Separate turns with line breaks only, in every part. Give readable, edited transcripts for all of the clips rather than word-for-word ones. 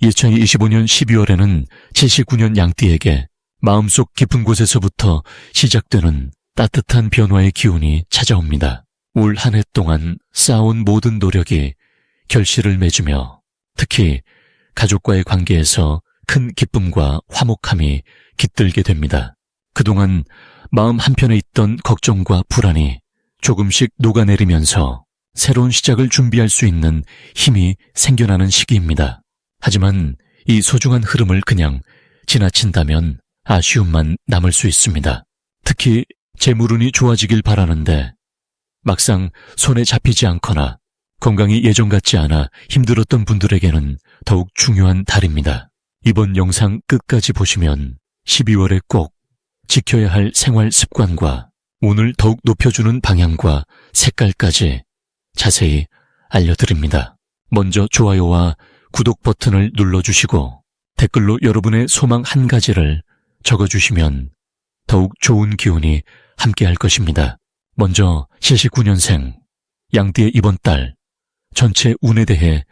2025년 12월에는 79년 양띠에게 마음속 깊은 곳에서부터 시작되는 따뜻한 변화의 기운이 찾아옵니다. 올 한 해 동안 쌓아온 모든 노력이 결실을 맺으며 특히 가족과의 관계에서 큰 기쁨과 화목함이 깃들게 됩니다. 그동안 마음 한편에 있던 걱정과 불안이 조금씩 녹아내리면서 새로운 시작을 준비할 수 있는 힘이 생겨나는 시기입니다. 하지만 이 소중한 흐름을 그냥 지나친다면 아쉬움만 남을 수 있습니다. 특히 재물운이 좋아지길 바라는데 막상 손에 잡히지 않거나 건강이 예전 같지 않아 힘들었던 분들에게는 더욱 중요한 달입니다. 이번 영상 끝까지 보시면 12월에 꼭 지켜야 할 생활 습관과 운을 더욱 높여주는 방향과 색깔까지 자세히 알려드립니다. 먼저 좋아요와 구독 버튼을 눌러주시고 댓글로 여러분의 소망 한 가지를 적어주시면 더욱 좋은 기운이 함께할 것입니다. 먼저 79년생 양띠의 이번 달 전체 운에 대해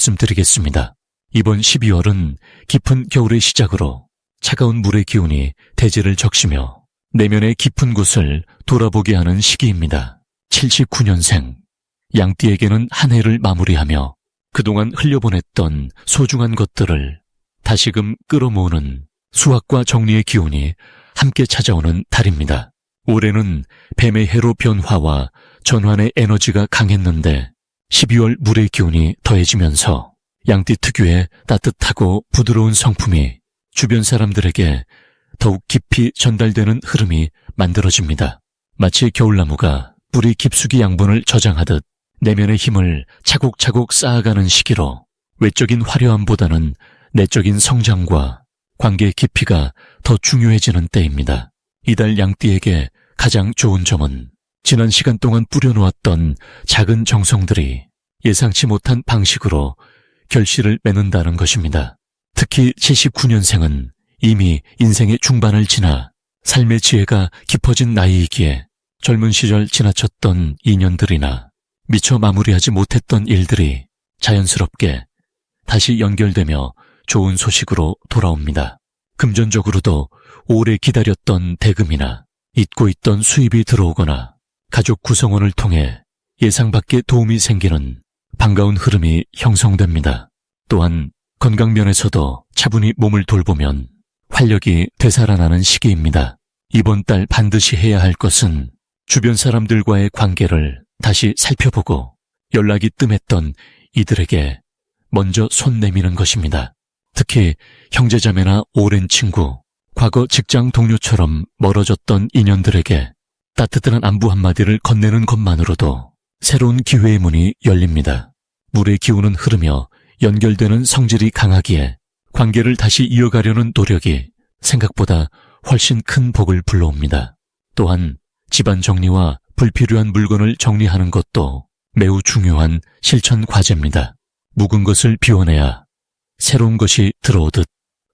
말씀드리겠습니다. 이번 12월은 깊은 겨울의 시작으로 차가운 물의 기운이 대지를 적시며 내면의 깊은 곳을 돌아보게 하는 시기입니다. 79년생 양띠에게는 한 해를 마무리하며 그동안 흘려보냈던 소중한 것들을 다시금 끌어모으는 수확과 정리의 기운이 함께 찾아오는 달입니다. 올해는 뱀의 해로 변화와 전환의 에너지가 강했는데 12월 물의 기운이 더해지면서 양띠 특유의 따뜻하고 부드러운 성품이 주변 사람들에게 더욱 깊이 전달되는 흐름이 만들어집니다. 마치 겨울나무가 뿌리 깊숙이 양분을 저장하듯 내면의 힘을 차곡차곡 쌓아가는 시기로 외적인 화려함보다는 내적인 성장과 관계의 깊이가 더 중요해지는 때입니다. 이달 양띠에게 가장 좋은 점은 지난 시간 동안 뿌려놓았던 작은 정성들이 예상치 못한 방식으로 결실을 맺는다는 것입니다. 특히 79년생은 이미 인생의 중반을 지나 삶의 지혜가 깊어진 나이이기에 젊은 시절 지나쳤던 인연들이나 미처 마무리하지 못했던 일들이 자연스럽게 다시 연결되며 좋은 소식으로 돌아옵니다. 금전적으로도 오래 기다렸던 대금이나 잊고 있던 수입이 들어오거나 가족 구성원을 통해 예상 밖의 도움이 생기는 반가운 흐름이 형성됩니다. 또한 건강면에서도 차분히 몸을 돌보면 활력이 되살아나는 시기입니다. 이번 달 반드시 해야 할 것은 주변 사람들과의 관계를 다시 살펴보고 연락이 뜸했던 이들에게 먼저 손 내미는 것입니다. 특히 형제자매나 오랜 친구, 과거 직장 동료처럼 멀어졌던 인연들에게 따뜻한 안부 한마디를 건네는 것만으로도 새로운 기회의 문이 열립니다. 물의 기운은 흐르며 연결되는 성질이 강하기에 관계를 다시 이어가려는 노력이 생각보다 훨씬 큰 복을 불러옵니다. 또한 집안 정리와 불필요한 물건을 정리하는 것도 매우 중요한 실천 과제입니다. 묵은 것을 비워내야 새로운 것이 들어오듯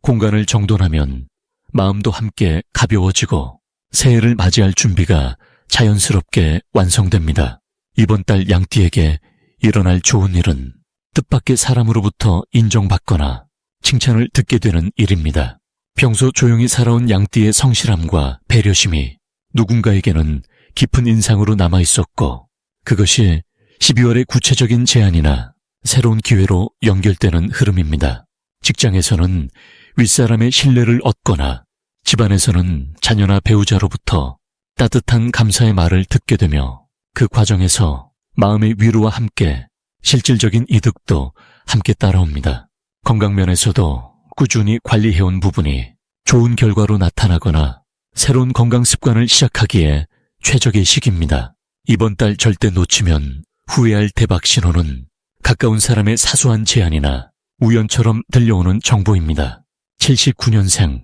공간을 정돈하면 마음도 함께 가벼워지고 새해를 맞이할 준비가 자연스럽게 완성됩니다. 이번 달 양띠에게 일어날 좋은 일은 뜻밖의 사람으로부터 인정받거나 칭찬을 듣게 되는 일입니다. 평소 조용히 살아온 양띠의 성실함과 배려심이 누군가에게는 깊은 인상으로 남아있었고 그것이 12월의 구체적인 제안이나 새로운 기회로 연결되는 흐름입니다. 직장에서는 윗사람의 신뢰를 얻거나 집안에서는 자녀나 배우자로부터 따뜻한 감사의 말을 듣게 되며 그 과정에서 마음의 위로와 함께 실질적인 이득도 함께 따라옵니다. 건강면에서도 꾸준히 관리해온 부분이 좋은 결과로 나타나거나 새로운 건강 습관을 시작하기에 최적의 시기입니다. 이번 달 절대 놓치면 후회할 대박 신호는 가까운 사람의 사소한 제안이나 우연처럼 들려오는 정보입니다. 79년생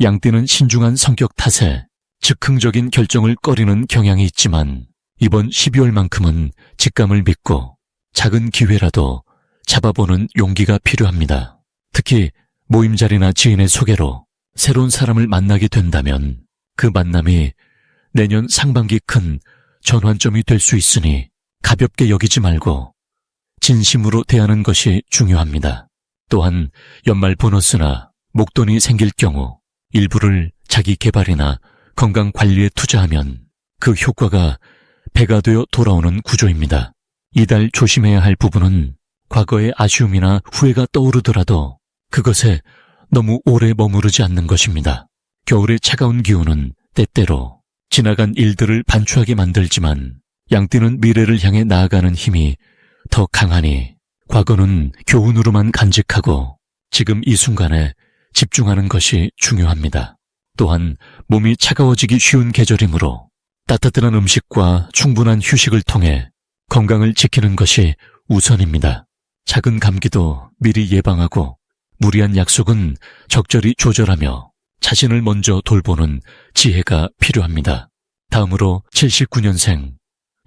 양띠는 신중한 성격 탓에 즉흥적인 결정을 꺼리는 경향이 있지만 이번 12월만큼은 직감을 믿고 작은 기회라도 잡아보는 용기가 필요합니다. 특히 모임 자리나 지인의 소개로 새로운 사람을 만나게 된다면 그 만남이 내년 상반기 큰 전환점이 될 수 있으니 가볍게 여기지 말고 진심으로 대하는 것이 중요합니다. 또한 연말 보너스나 목돈이 생길 경우 일부를 자기 개발이나 건강 관리에 투자하면 그 효과가 배가 되어 돌아오는 구조입니다. 이달 조심해야 할 부분은 과거의 아쉬움이나 후회가 떠오르더라도 그것에 너무 오래 머무르지 않는 것입니다. 겨울의 차가운 기온은 때때로 지나간 일들을 반추하게 만들지만 양띠는 미래를 향해 나아가는 힘이 더 강하니 과거는 교훈으로만 간직하고 지금 이 순간에 집중하는 것이 중요합니다. 또한 몸이 차가워지기 쉬운 계절이므로 따뜻한 음식과 충분한 휴식을 통해 건강을 지키는 것이 우선입니다. 작은 감기도 미리 예방하고 무리한 약속은 적절히 조절하며 자신을 먼저 돌보는 지혜가 필요합니다. 다음으로 79년생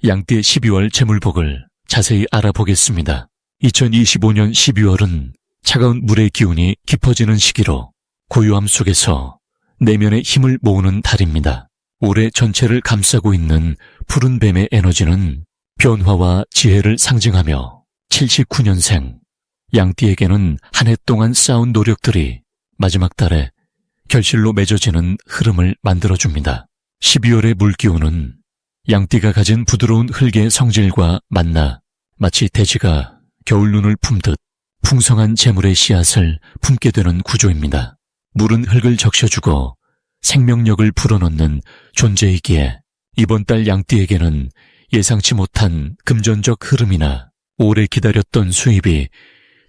양띠의 12월 재물복을 자세히 알아보겠습니다. 2025년 12월은 차가운 물의 기운이 깊어지는 시기로 고요함 속에서 내면의 힘을 모으는 달입니다. 올해 전체를 감싸고 있는 푸른 뱀의 에너지는 변화와 지혜를 상징하며 79년생 양띠에게는 한 해 동안 쌓은 노력들이 마지막 달에 결실로 맺어지는 흐름을 만들어줍니다. 12월의 물기운은 양띠가 가진 부드러운 흙의 성질과 만나 마치 돼지가 겨울눈을 품듯 풍성한 재물의 씨앗을 품게 되는 구조입니다. 물은 흙을 적셔주고 생명력을 불어넣는 존재이기에 이번 달 양띠에게는 예상치 못한 금전적 흐름이나 오래 기다렸던 수입이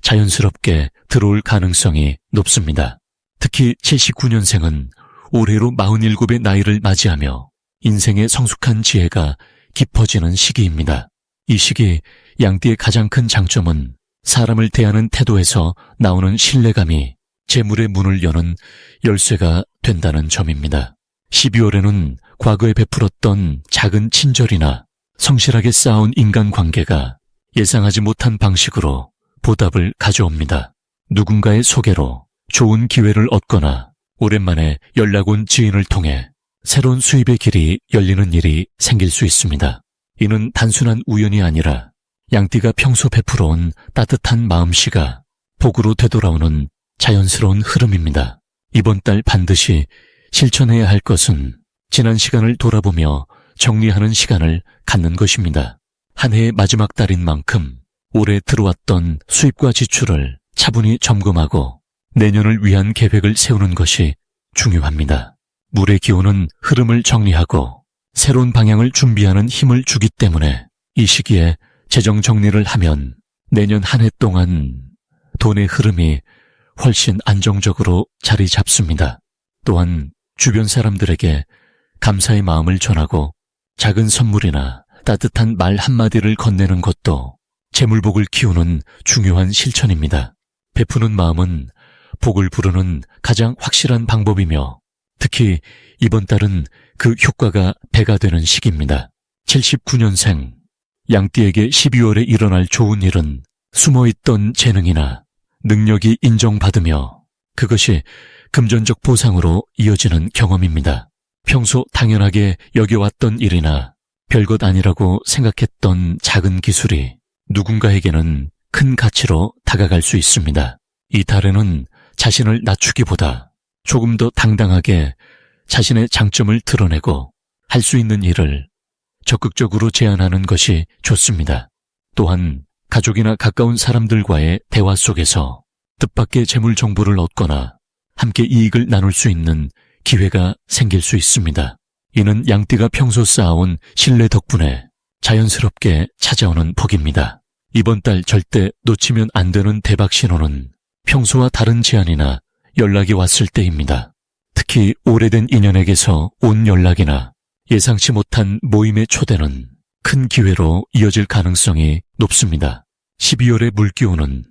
자연스럽게 들어올 가능성이 높습니다. 특히 79년생은 올해로 47의 나이를 맞이하며 인생의 성숙한 지혜가 깊어지는 시기입니다. 이 시기 양띠의 가장 큰 장점은 사람을 대하는 태도에서 나오는 신뢰감이 재물의 문을 여는 열쇠가 된다는 점입니다. 12월에는 과거에 베풀었던 작은 친절이나 성실하게 쌓아온 인간관계가 예상하지 못한 방식으로 보답을 가져옵니다. 누군가의 소개로 좋은 기회를 얻거나 오랜만에 연락 온 지인을 통해 새로운 수입의 길이 열리는 일이 생길 수 있습니다. 이는 단순한 우연이 아니라 양띠가 평소 베풀어온 따뜻한 마음씨가 복으로 되돌아오는 자연스러운 흐름입니다. 이번 달 반드시 실천해야 할 것은 지난 시간을 돌아보며 정리하는 시간을 갖는 것입니다. 한 해의 마지막 달인 만큼 올해 들어왔던 수입과 지출을 차분히 점검하고 내년을 위한 계획을 세우는 것이 중요합니다. 물의 기운은 흐름을 정리하고 새로운 방향을 준비하는 힘을 주기 때문에 이 시기에 재정 정리를 하면 내년 한 해 동안 돈의 흐름이 훨씬 안정적으로 자리 잡습니다. 또한 주변 사람들에게 감사의 마음을 전하고 작은 선물이나 따뜻한 말 한마디를 건네는 것도 재물복을 키우는 중요한 실천입니다. 베푸는 마음은 복을 부르는 가장 확실한 방법이며 특히 이번 달은 그 효과가 배가 되는 시기입니다. 79년생 양띠에게 12월에 일어날 좋은 일은 숨어있던 재능이나 능력이 인정받으며 그것이 금전적 보상으로 이어지는 경험입니다. 평소 당연하게 여겨왔던 일이나 별것 아니라고 생각했던 작은 기술이 누군가에게는 큰 가치로 다가갈 수 있습니다. 이 달에는 자신을 낮추기보다 조금 더 당당하게 자신의 장점을 드러내고 할 수 있는 일을 적극적으로 제안하는 것이 좋습니다. 또한 가족이나 가까운 사람들과의 대화 속에서 뜻밖의 재물 정보를 얻거나 함께 이익을 나눌 수 있는 기회가 생길 수 있습니다. 이는 양띠가 평소 쌓아온 신뢰 덕분에 자연스럽게 찾아오는 복입니다. 이번 달 절대 놓치면 안 되는 대박 신호는 평소와 다른 제안이나 연락이 왔을 때입니다. 특히 오래된 인연에게서 온 연락이나 예상치 못한 모임의 초대는 큰 기회로 이어질 가능성이 높습니다. 12월의 물기운은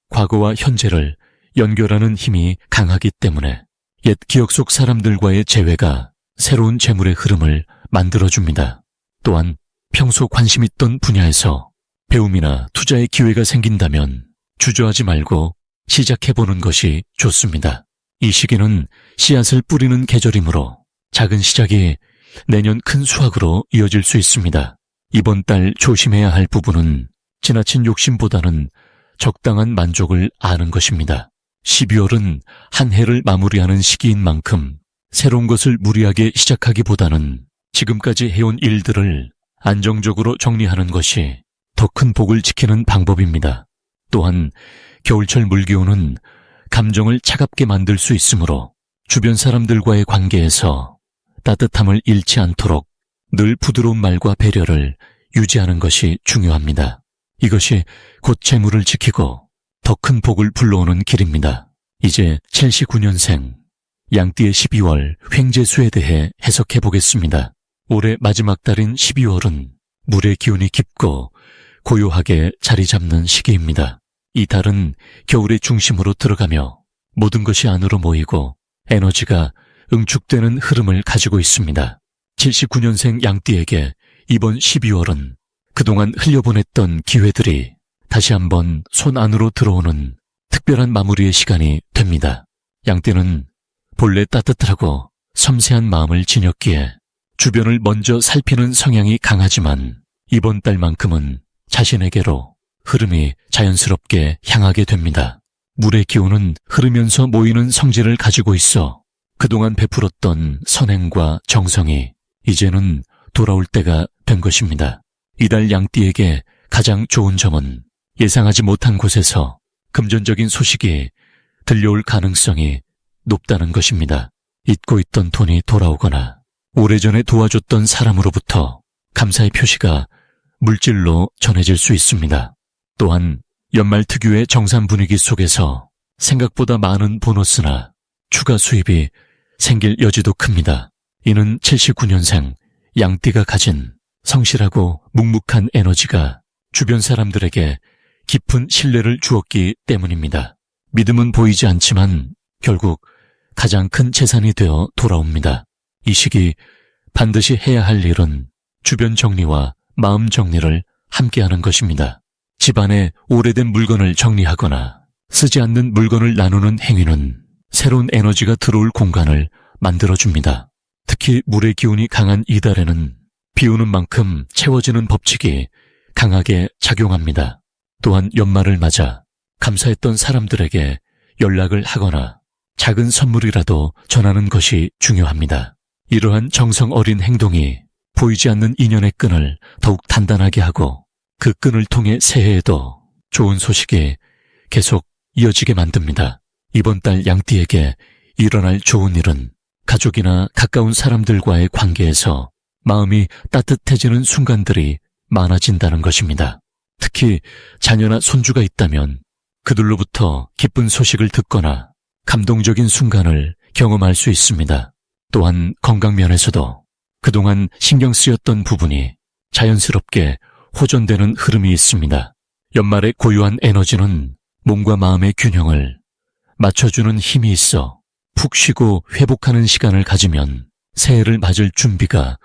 과거와 현재를 연결하는 힘이 강하기 때문에 옛 기억 속 사람들과의 재회가 새로운 재물의 흐름을 만들어줍니다. 또한 평소 관심 있던 분야에서 배움이나 투자의 기회가 생긴다면 주저하지 말고 시작해보는 것이 좋습니다. 이 시기는 씨앗을 뿌리는 계절이므로 작은 시작이 내년 큰 수확으로 이어질 수 있습니다. 이번 달 조심해야 할 부분은 지나친 욕심보다는 적당한 만족을 아는 것입니다. 12월은 한 해를 마무리하는 시기인 만큼 새로운 것을 무리하게 시작하기보다는 지금까지 해온 일들을 안정적으로 정리하는 것이 더 큰 복을 지키는 방법입니다. 또한 겨울철 물기운은 감정을 차갑게 만들 수 있으므로 주변 사람들과의 관계에서 따뜻함을 잃지 않도록 늘 부드러운 말과 배려를 유지하는 것이 중요합니다. 이것이 곧 재물을 지키고 더 큰 복을 불러오는 길입니다. 이제 79년생 양띠의 12월 횡재수에 대해 해석해 보겠습니다. 올해 마지막 달인 12월은 물의 기운이 깊고 고요하게 자리 잡는 시기입니다. 이 달은 겨울의 중심으로 들어가며 모든 것이 안으로 모이고 에너지가 응축되는 흐름을 가지고 있습니다. 79년생 양띠에게 이번 12월은 그동안 흘려보냈던 기회들이 다시 한번 손 안으로 들어오는 특별한 마무리의 시간이 됩니다. 양띠는 본래 따뜻하고 섬세한 마음을 지녔기에 주변을 먼저 살피는 성향이 강하지만 이번 달만큼은 자신에게로 흐름이 자연스럽게 향하게 됩니다. 물의 기운은 흐르면서 모이는 성질을 가지고 있어 그동안 베풀었던 선행과 정성이 이제는 돌아올 때가 된 것입니다. 이달 양띠에게 가장 좋은 점은 예상하지 못한 곳에서 금전적인 소식이 들려올 가능성이 높다는 것입니다. 잊고 있던 돈이 돌아오거나 오래전에 도와줬던 사람으로부터 감사의 표시가 물질로 전해질 수 있습니다. 또한 연말 특유의 정산 분위기 속에서 생각보다 많은 보너스나 추가 수입이 생길 여지도 큽니다. 이는 79년생 양띠가 가진 성실하고 묵묵한 에너지가 주변 사람들에게 깊은 신뢰를 주었기 때문입니다. 믿음은 보이지 않지만 결국 가장 큰 재산이 되어 돌아옵니다. 이 시기 반드시 해야 할 일은 주변 정리와 마음 정리를 함께하는 것입니다. 집안에 오래된 물건을 정리하거나 쓰지 않는 물건을 나누는 행위는 새로운 에너지가 들어올 공간을 만들어줍니다. 특히 물의 기운이 강한 이달에는 비우는 만큼 채워지는 법칙이 강하게 작용합니다. 또한 연말을 맞아 감사했던 사람들에게 연락을 하거나 작은 선물이라도 전하는 것이 중요합니다. 이러한 정성 어린 행동이 보이지 않는 인연의 끈을 더욱 단단하게 하고 그 끈을 통해 새해에도 좋은 소식이 계속 이어지게 만듭니다. 이번 달 양띠에게 일어날 좋은 일은 가족이나 가까운 사람들과의 관계에서 마음이 따뜻해지는 순간들이 많아진다는 것입니다. 특히 자녀나 손주가 있다면 그들로부터 기쁜 소식을 듣거나 감동적인 순간을 경험할 수 있습니다. 또한 건강면에서도 그동안 신경 쓰였던 부분이 자연스럽게 호전되는 흐름이 있습니다. 연말의 고요한 에너지는 몸과 마음의 균형을 맞춰주는 힘이 있어 푹 쉬고 회복하는 시간을 가지면 새해를 맞을 준비가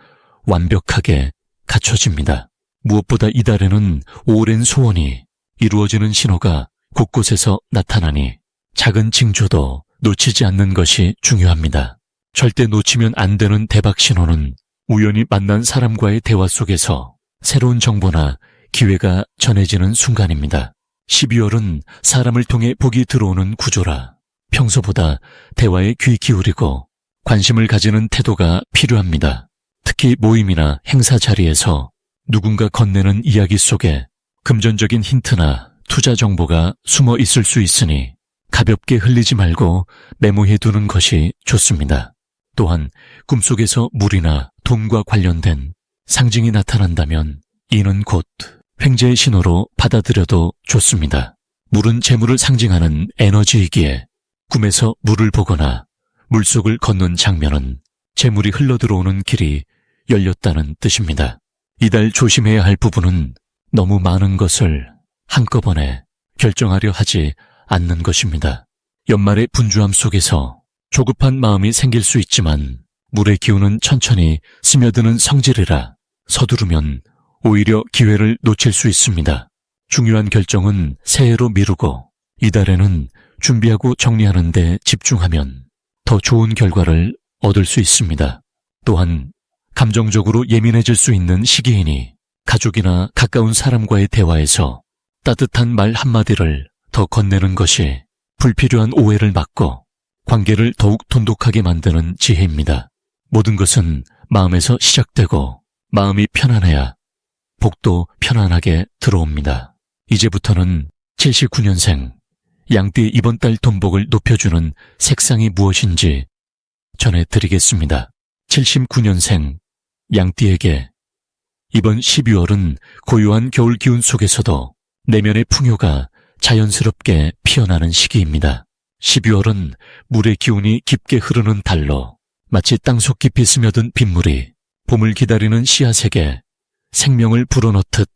완벽하게 갖춰집니다. 무엇보다 이달에는 오랜 소원이 이루어지는 신호가 곳곳에서 나타나니 작은 징조도 놓치지 않는 것이 중요합니다. 절대 놓치면 안 되는 대박 신호는 우연히 만난 사람과의 대화 속에서 새로운 정보나 기회가 전해지는 순간입니다. 12월은 사람을 통해 복이 들어오는 구조라 평소보다 대화에 귀 기울이고 관심을 가지는 태도가 필요합니다. 특히 모임이나 행사 자리에서 누군가 건네는 이야기 속에 금전적인 힌트나 투자 정보가 숨어 있을 수 있으니 가볍게 흘리지 말고 메모해 두는 것이 좋습니다. 또한 꿈속에서 물이나 돈과 관련된 상징이 나타난다면 이는 곧 횡재의 신호로 받아들여도 좋습니다. 물은 재물을 상징하는 에너지이기에 꿈에서 물을 보거나 물속을 걷는 장면은 재물이 흘러들어오는 길이 열렸다는 뜻입니다. 이달 조심해야 할 부분은 너무 많은 것을 한꺼번에 결정하려 하지 않는 것입니다. 연말의 분주함 속에서 조급한 마음이 생길 수 있지만 물의 기운은 천천히 스며드는 성질이라 서두르면 오히려 기회를 놓칠 수 있습니다. 중요한 결정은 새해로 미루고 이달에는 준비하고 정리하는 데 집중하면 더 좋은 결과를 얻을 수 있습니다. 또한 감정적으로 예민해질 수 있는 시기이니 가족이나 가까운 사람과의 대화에서 따뜻한 말 한마디를 더 건네는 것이 불필요한 오해를 막고 관계를 더욱 돈독하게 만드는 지혜입니다. 모든 것은 마음에서 시작되고 마음이 편안해야 복도 편안하게 들어옵니다. 이제부터는 79년생 양띠의 이번 달 돈복을 높여주는 색상이 무엇인지 전해드리겠습니다. 79년생 양띠에게 이번 12월은 고요한 겨울 기운 속에서도 내면의 풍요가 자연스럽게 피어나는 시기입니다. 12월은 물의 기운이 깊게 흐르는 달로 마치 땅속 깊이 스며든 빗물이 봄을 기다리는 씨앗에게 생명을 불어넣듯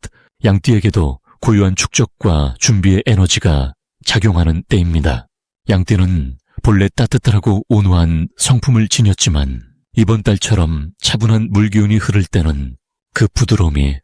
양띠에게도 고요한 축적과 준비의 에너지가 작용하는 때입니다. 양띠는 본래 따뜻하고 온화한 성품을 지녔지만 이번 달처럼 차분한 물기운이 흐를 때는 그 부드러움이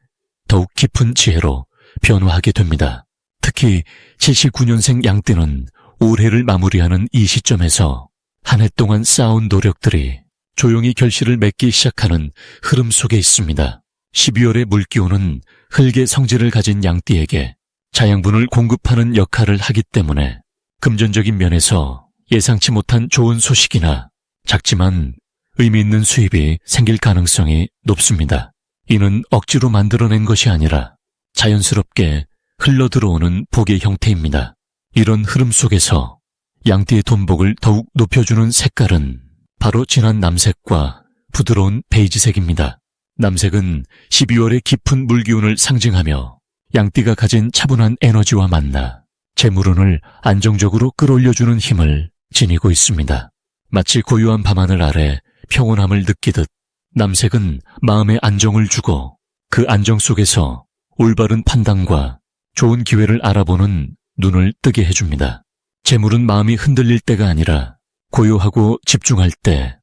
더욱 깊은 지혜로 변화하게 됩니다. 특히 79년생 양띠는 올해를 마무리하는 이 시점에서 한 해 동안 쌓아온 노력들이 조용히 결실을 맺기 시작하는 흐름 속에 있습니다. 12월의 물기운은 흙의 성질을 가진 양띠에게 자양분을 공급하는 역할을 하기 때문에 금전적인 면에서 예상치 못한 좋은 소식이나 작지만 의미 있는 수입이 생길 가능성이 높습니다. 이는 억지로 만들어낸 것이 아니라 자연스럽게 흘러들어오는 복의 형태입니다. 이런 흐름 속에서 양띠의 돈복을 더욱 높여주는 색깔은 바로 진한 남색과 부드러운 베이지색입니다. 남색은 12월의 깊은 물기운을 상징하며 양띠가 가진 차분한 에너지와 만나 재물운을 안정적으로 끌어올려주는 힘을 지니고 있습니다. 마치 고요한 밤하늘 아래 평온함을 느끼듯 남색은 마음에 안정을 주고 그 안정 속에서 올바른 판단과 좋은 기회를 알아보는 눈을 뜨게 해줍니다. 재물은 마음이 흔들릴 때가 아니라 고요하고 집중할 때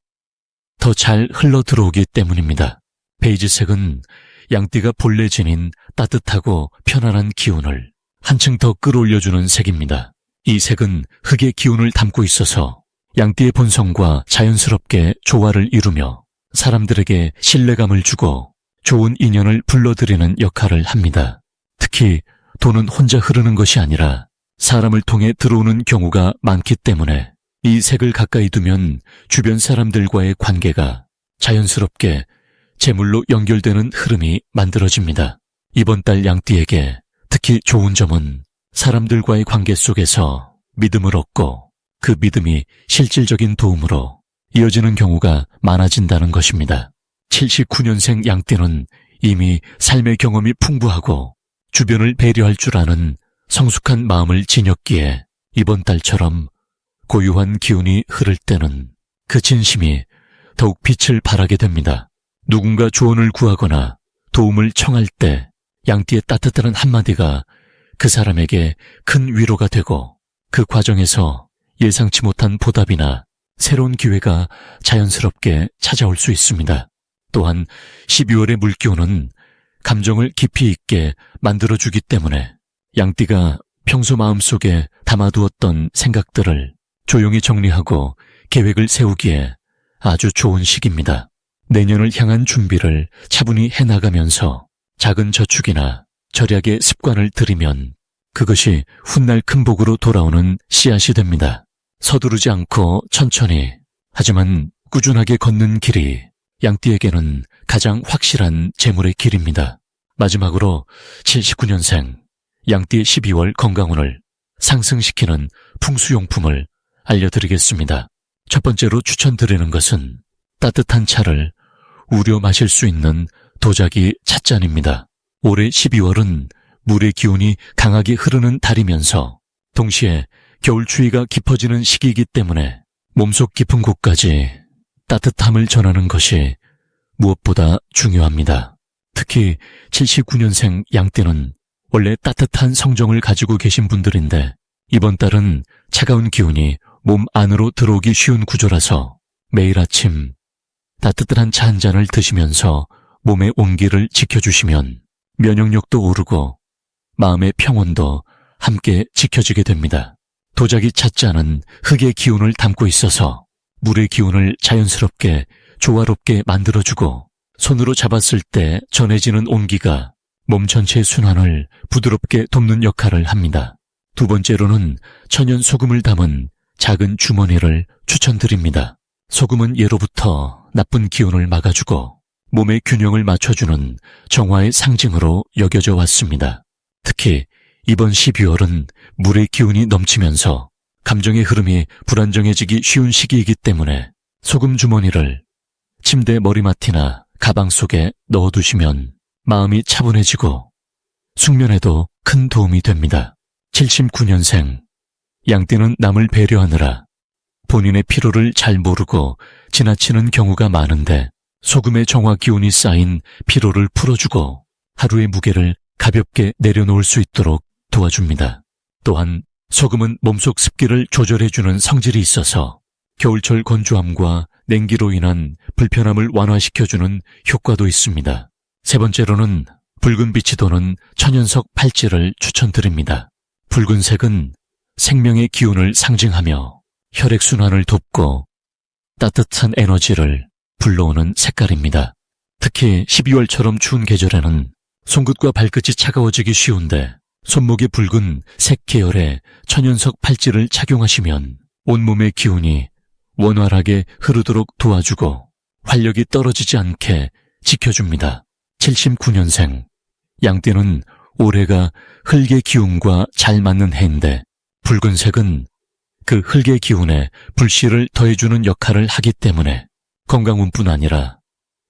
더 잘 흘러들어오기 때문입니다. 베이지색은 양띠가 본래 지닌 따뜻하고 편안한 기운을 한층 더 끌어올려주는 색입니다. 이 색은 흙의 기운을 담고 있어서 양띠의 본성과 자연스럽게 조화를 이루며 사람들에게 신뢰감을 주고 좋은 인연을 불러들이는 역할을 합니다. 특히 돈은 혼자 흐르는 것이 아니라 사람을 통해 들어오는 경우가 많기 때문에 이 색을 가까이 두면 주변 사람들과의 관계가 자연스럽게 재물로 연결되는 흐름이 만들어집니다. 이번 달 양띠에게 특히 좋은 점은 사람들과의 관계 속에서 믿음을 얻고 그 믿음이 실질적인 도움으로 이어지는 경우가 많아진다는 것입니다. 79년생 양띠는 이미 삶의 경험이 풍부하고 주변을 배려할 줄 아는 성숙한 마음을 지녔기에 이번 달처럼 고요한 기운이 흐를 때는 그 진심이 더욱 빛을 발하게 됩니다. 누군가 조언을 구하거나 도움을 청할 때 양띠의 따뜻한 한마디가 그 사람에게 큰 위로가 되고 그 과정에서 예상치 못한 보답이나 새로운 기회가 자연스럽게 찾아올 수 있습니다. 또한 12월의 물기운은 감정을 깊이 있게 만들어주기 때문에 양띠가 평소 마음속에 담아두었던 생각들을 조용히 정리하고 계획을 세우기에 아주 좋은 시기입니다. 내년을 향한 준비를 차분히 해나가면서 작은 저축이나 절약의 습관을 들이면 그것이 훗날 큰 복으로 돌아오는 씨앗이 됩니다. 서두르지 않고 천천히 하지만 꾸준하게 걷는 길이 양띠에게는 가장 확실한 재물의 길입니다. 마지막으로 79년생 양띠의 12월 건강운을 상승시키는 풍수용품을 알려드리겠습니다. 첫 번째로 추천드리는 것은 따뜻한 차를 우려 마실 수 있는 도자기 찻잔입니다. 올해 12월은 물의 기운이 강하게 흐르는 달이면서 동시에 겨울 추위가 깊어지는 시기이기 때문에 몸속 깊은 곳까지 따뜻함을 전하는 것이 무엇보다 중요합니다. 특히 79년생 양띠는 원래 따뜻한 성정을 가지고 계신 분들인데 이번 달은 차가운 기운이 몸 안으로 들어오기 쉬운 구조라서 매일 아침 따뜻한 차 한 잔을 드시면서 몸의 온기를 지켜주시면 면역력도 오르고 마음의 평온도 함께 지켜지게 됩니다. 도자기 찻잔은 흙의 기운을 담고 있어서 물의 기운을 자연스럽게 조화롭게 만들어주고 손으로 잡았을 때 전해지는 온기가 몸 전체 순환을 부드럽게 돕는 역할을 합니다. 두 번째로는 천연 소금을 담은 작은 주머니를 추천드립니다. 소금은 예로부터 나쁜 기운을 막아주고 몸의 균형을 맞춰주는 정화의 상징으로 여겨져 왔습니다. 특히 이번 12월은 물의 기운이 넘치면서 감정의 흐름이 불안정해지기 쉬운 시기이기 때문에 소금 주머니를 침대 머리맡이나 가방 속에 넣어두시면 마음이 차분해지고 숙면에도 큰 도움이 됩니다. 79년생 양띠는 남을 배려하느라 본인의 피로를 잘 모르고 지나치는 경우가 많은데 소금의 정화 기운이 쌓인 피로를 풀어주고 하루의 무게를 가볍게 내려놓을 수 있도록 도와줍니다. 또한 소금은 몸속 습기를 조절해주는 성질이 있어서 겨울철 건조함과 냉기로 인한 불편함을 완화시켜주는 효과도 있습니다. 세 번째로는 붉은 빛이 도는 천연석 팔찌를 추천드립니다. 붉은색은 생명의 기운을 상징하며 혈액순환을 돕고 따뜻한 에너지를 불러오는 색깔입니다. 특히 12월처럼 추운 계절에는 손끝과 발끝이 차가워지기 쉬운데 손목에 붉은 색 계열의 천연석 팔찌를 착용하시면 온몸의 기운이 원활하게 흐르도록 도와주고 활력이 떨어지지 않게 지켜줍니다. 79년생 양띠는 올해가 흙의 기운과 잘 맞는 해인데 붉은색은 그 흙의 기운에 불씨를 더해주는 역할을 하기 때문에 건강운뿐 아니라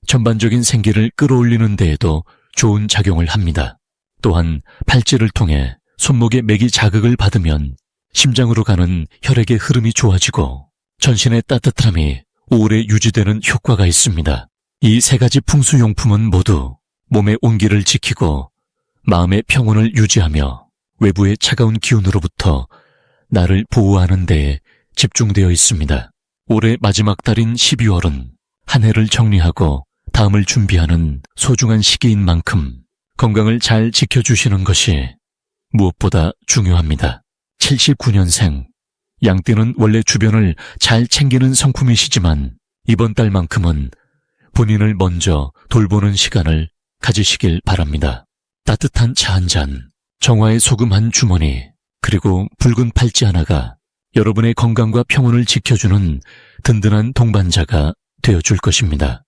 전반적인 생기를 끌어올리는 데에도 좋은 작용을 합니다. 또한 팔찌를 통해 손목에 맥이 자극을 받으면 심장으로 가는 혈액의 흐름이 좋아지고 전신의 따뜻함이 오래 유지되는 효과가 있습니다. 이 세 가지 풍수용품은 모두 몸의 온기를 지키고 마음의 평온을 유지하며 외부의 차가운 기운으로부터 나를 보호하는 데에 집중되어 있습니다. 올해 마지막 달인 12월은 한 해를 정리하고 다음을 준비하는 소중한 시기인 만큼 건강을 잘 지켜주시는 것이 무엇보다 중요합니다. 79년생 양띠는 원래 주변을 잘 챙기는 성품이시지만 이번 달만큼은 본인을 먼저 돌보는 시간을 가지시길 바랍니다. 따뜻한 차 한 잔, 정화의 소금 한 주머니, 그리고 붉은 팔찌 하나가 여러분의 건강과 평온을 지켜주는 든든한 동반자가 되어줄 것입니다.